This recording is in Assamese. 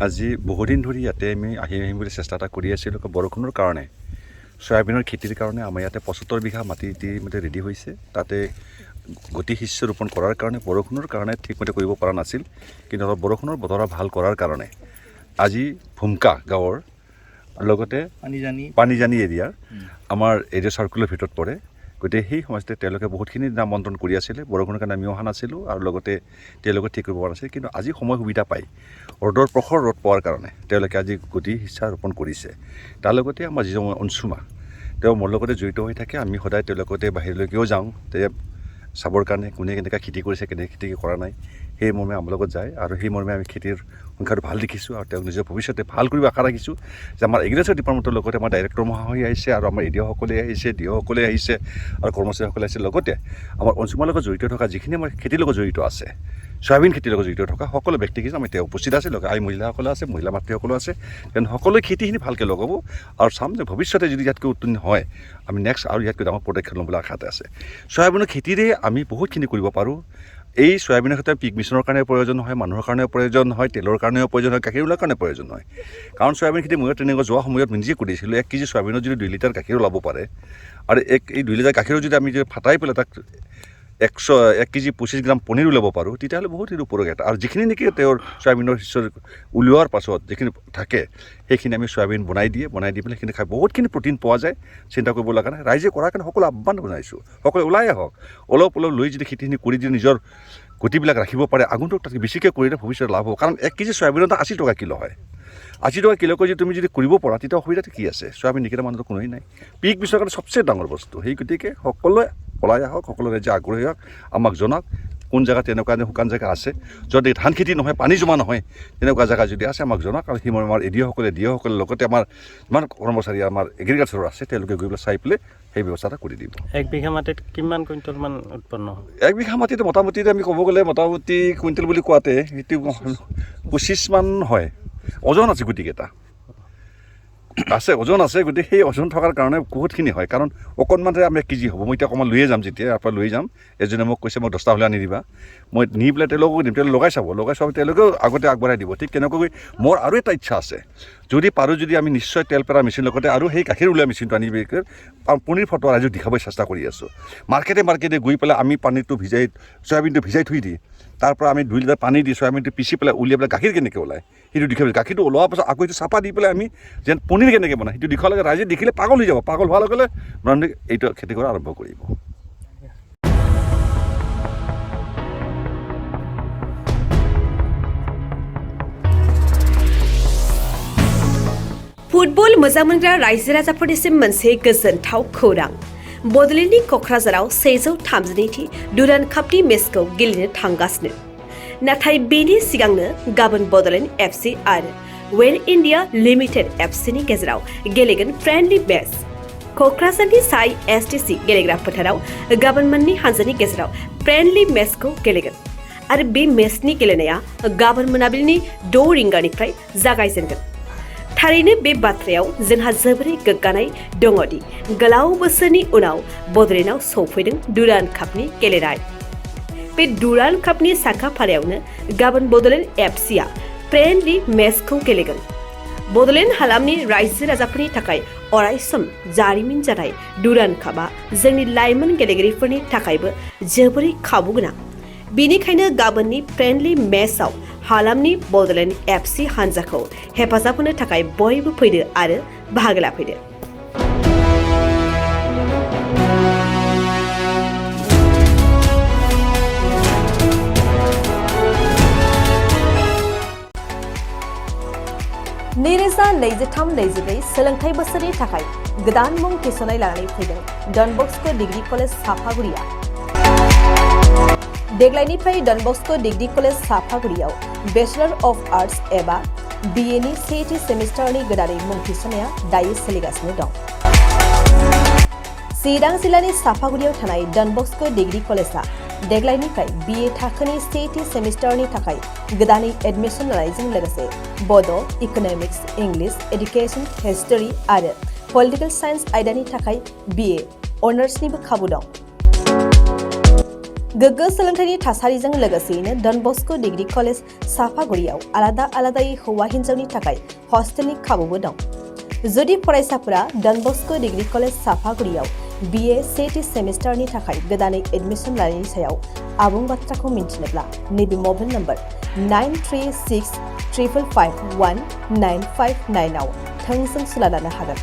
আজি বহুদিন ধৰি ইয়াতে আমি আহিম বুলি চেষ্টা এটা কৰি আছিলোঁ বৰষুণৰ কাৰণে সয়াবিনৰ খেতিৰ কাৰণে আমাৰ ইয়াতে ৭৫ বিঘা মাটি ইতিমধ্যে ৰেডি হৈছে তাতে গতি শস্য ৰোপণ কৰাৰ কাৰণে বৰষুণৰ কাৰণে ঠিকমতে কৰিব পৰা নাছিল কিন্তু অলপ বৰষুণৰ বতৰ ভাল কৰাৰ কাৰণে আজি ভুমকা গাঁৱৰ লগতে পানীজানি এৰিয়াৰ আমাৰ এৰিয়া চাৰ্কুলৰ ভিতৰত পৰে গতিকে সেই সময়তে তেওঁলোকে বহুতখিনি নামন্ত্ৰণ কৰি আছিলে বৰষুণৰ কাৰণে আমি অহা নাছিলোঁ আৰু লগতে তেওঁলোকে ঠিক কৰিব পৰা নাছিল কিন্তু আজি সময় সুবিধা পাই ৰ'দৰ প্ৰখৰ ৰ'দ পোৱাৰ কাৰণে তেওঁলোকে আজি গতি শস্য ৰোপণ কৰিছে তাৰ লগতে আমাৰ যিজন অঞ্চুমা তেওঁ মোৰ লগতে জড়িত হৈ থাকে আমি সদায় তেওঁলোকতে বাহিৰলৈকেও যাওঁ তে চাবৰ কাৰণে কোনে কেনেকৈ খেতি কৰিছে কেনেকৈ খেতি কৰা নাই সেই মৰ্মে আমাৰ লগত যায় আৰু সেই মৰ্মে আমি খেতিৰ সংখ্যাটো ভাল দেখিছোঁ আৰু তেওঁ নিজৰ ভৱিষ্যতে ভাল কৰিব আশা ৰাখিছোঁ যে আমাৰ এগ্ৰিকালচাৰ ডিপাৰ্টমেণ্টৰ লগতে আমাৰ ডাইৰেক্টৰ মহাশয় আহিছে আৰু আমাৰ এডিঅ'সকলে আহিছে ডিঅ'সকলে আহিছে আৰু কৰ্মচাৰীসকলে আহিছে লগতে আমাৰ অঞ্চলৰ লগত জড়িত থকা যিখিনি আমাৰ খেতিৰ লগত জড়িত আছে সয়াবিন খেতিৰ লগত জড়িত থকা সকলো ব্যক্তিকেইজন আমি তেওঁ উপস্থিত আছে লগতে আই মহিলাসকলে আছে মহিলা মাতৃসকলো আছে তেনে সকলোৱে খেতিখিনি ভালকৈ লগাব আৰু চাম যে ভৱিষ্যতে যদি ইয়াতকৈ উত্তীৰ্ণ হয় আমি নেক্সট আৰু ইয়াতকৈ ডাঙৰ পদক্ষেপ ল'ম বুলি আশাতে আছে সয়াবিনৰ খেতিৰে আমি বহুতখিনি কৰিব পাৰোঁ এই সয়াবিনৰ ক্ষেত্ৰত পিক মিছনৰ কাৰণে প্ৰয়োজন হয় মানুহৰ কাৰণে প্ৰয়োজন হয় তেলৰ কাৰণেও প্ৰয়োজন হয় গাখীৰ ওলোৱাৰ কাৰণে প্ৰয়োজন হয় কাৰণ সয়াবিন খেতি ময়ো তেনেকৈ যোৱা সময়ত নিজে কৰিছিলোঁ 1 কেজি সয়াবিনত যদি 2 লিটাৰ গাখীৰ ওলাব পাৰে আৰু এই 2 লিটাৰ গাখীৰৰ যদি আমি যদি ফাটাই পেলাই তাক 1 কেজি 25 গ্ৰাম পনীৰ ওলাব পাৰোঁ তেতিয়াহ'লে বহুত উপযোগী এটা আৰু যিখিনি নেকি তেওঁৰ সয়াবিনৰ শস্য উলিওৱাৰ পাছত যিখিনি থাকে সেইখিনি আমি সয়াবিন বনাই দি পেলাই সেইখিনি খাই বহুতখিনি প্ৰ'টিন পোৱা যায় চিন্তা কৰিব লগা নাই ৰাইজে কৰাৰ কাৰণে সকলো আহ্বান জনাইছোঁ সকলোৱে ওলাই আহক অলপ লৈ যদি খেতিখিনি কৰি যদি নিজৰ গতিবিলাক ৰাখিব পাৰে আগন্তুক তাতকৈ বেছিকৈ কৰিলে ভৱিষ্যতে লাভ হ'ব কাৰণ 1 কেজি সয়াবিনত 80 টকা কিলো হয় 80 টকা কিলোকৈ যদি তুমি যদি কৰিব পৰা তেতিয়া অসুবিধাটো কি আছে সয়াবিন নিকিনা মানুহটো কোনোৱেই নাই পিক মিছনৰ কাৰণে চবচে ডাঙৰ বস্তু সেই গতিকে সকলোৱে ওলাই আহক সকলো ৰাইজে আগ্ৰহী হওক আমাক জনাওক কোন জেগাত তেনেকুৱা শুকান জেগা আছে যদি ধান খেতি নহয় পানী জমা নহয় তেনেকুৱা জেগা যদি আছে আমাক জনাওক আৰু সেই আমাৰ এডিঅ'সকলে ডিঅ'সকলে লগতে আমাৰ যিমান কৰ্মচাৰী আমাৰ এগ্ৰিকালচাৰৰ আছে তেওঁলোকে গৈ পেলাই চাই পেলাই সেই ব্যৱস্থা এটা কৰি দিব 1 বিঘা মাটিত কিমান কুইণ্টেলমান উৎপন্ন হয় 1 বিঘা মাটিত মোটামুটি আমি ক'ব গ'লে মোটামুটি কুইণ্টেল বুলি কোৱাতে সেইটো 25 মান হয় ওজন আছে গুটিকেইটা আছে ওজন আছে গতিকে সেই ওজন থকাৰ কাৰণে বহুতখিনি হয় কাৰণ অকণমানতে আমি 1 কেজি হ'ব মই এতিয়া অকণমান লৈয়ে যাম যেতিয়া ইয়াৰ পৰা লৈ যাম এজনে মোক কৈছে মোক 10টা হ'লে আনি দিবা মই নি পেলাই তেওঁলোকক দিম তেওঁলোকে লগাই চাব তেওঁলোকেও আগতে আগবঢ়াই দিব ঠিক তেনেকৈ মোৰ আৰু এটা ইচ্ছা আছে যদি পাৰোঁ যদি আমি নিশ্চয় তেল পেৰা মেচিন লগতে আৰু সেই গাখীৰ ওলোৱা মেচিনটো আনি পনীৰ ফটো ৰাইজক দেখাবলৈ চেষ্টা কৰি আছোঁ মাৰ্কেটে গৈ পেলাই আমি পানীটো সয়াবিনটো ভিজাই থৈ দি তাৰ পৰা আমি 2 লিটাৰ পানী দি সয়াবিনটো পিচি পেলাই উলিয়াই পেলাই গাখীৰ কেনেকৈ ওলায় সেইটো দেখাবলৈ গাখীৰটো ওলোৱাৰ পাছত আকৌ সেইটো চাফা দি পেলাই আমি যেন পনীৰ কেনেকৈ বনায় সেইটো দেখুৱাৰ লগে ৰাইজে দেখিলে পাগল হৈ যাব পাগল হোৱাৰ লগে লগে মানুহে এইটো খেতি কৰা আৰম্ভ কৰিব फुटबल मोजां मोनग्रा रायजो राजाफोरनिसिम मोनसे गोजोनथाव खौरां बड'लेण्डनि क'क्राझाराव 132थि डुरान्ड कापनि मेचखौ गेलेनो थांगासिनो नाथाय बेनि सिगांनो गाबोन बड'लेण्ड एफसि आरो वेर इन्डिया लिमिटेड एफसिनि गेजेराव गेलेगोन फ्रेन्डलि मेच क'क्राझारनि साइ एसटिसि गेलेग्रा फोथाराव गाबोन मोननै हानजानि गेजेराव फ्रेन्डलि मेचखौ गेलेगोन आरो बे मेचनि गेलेनाया गाबोन मोनाबिलिनि 6 रिंगानिफ्राय जागायजेनगोन थारैनो बे बाथ्रायाव जोंहा जोबोरै गोग्गानाय दङदि गोलाव बोसोरनि उनाव बड'लेण्डआव सौफैदों डुरान्ड कापनि गेलेनाय बे डुरान्ड कापनि साखाफारायावनो गाबोन बड'लेण्ड एफसिआ फ्रेन्डलि मेचखौ गेलेगोन बड'लेण्ड हालामनि रायजो राजाफोरनि थाखाय अरायसम जारिमिन जानाय डुरान्ड कापआ जोंनि लाइमोन गेलेगिरिफोरनि थाखायबो जोबोरै खाबु गोनां बेनिखायनो गाबोननि फ्रेन्डलि मेचआव हालामनि बड'लेण्ड एफसि हानजाखौ हेफाजाब होनो थाखाय बयबो फैदो आरो बाहागो लाफैदो नैरोजा 23-24 सोलोंथाइ बोसोरनि थाखाय गोदान मुं थिसननाय लानानै फैदों डन बस्क' डिग्री कलेज साफागुरिया देग्लायनिफ्राय डन बस्क' डिग्री कलेज साफागुरियाव बेचलर अफ आर्ट्स एबा बिएनि 1थि सेमिस्टारनि गोदानै मुं थिसननाया दायो सोलिगासिनो दं चिरां जिल्लानि साफागुरियाव थानाय डन बस्क' डिग्री कलेजआ देग्लायनिफ्राय बिए थाखोनि 1थि सेमिस्टारनि थाखाय गोदानै एडमिशन लानायजों लोगोसे बड', इक'नमिक्स, इंलिश, एडुकेशन, हिस्टरी आरो पलिटिकल साइन्स आयदानि थाखाय बिए अनार्सनिबो खाबु दं गोग्गो सोलोंथाइनि थासारिजों लोगोसेयैनो डन बस्क' डिग्री कलेज साफागुरियाव आलादा आलादायै हौवा हिन्जावनि थाखाय हस्टेलनि खाबुबो दं। जुदि फरायसाफोरा डन बस्क' डिग्री कलेज साफागुरियाव BA सेथि सेमिस्टारनि थाखाय गोदानै एडमिशन लानायनि सायाव आबुं बाथ्राखौ मिन्थिनोब्ला नैबे मबाइल नम्बर 9365519559 आव थोंजों सुला लानो हागोन।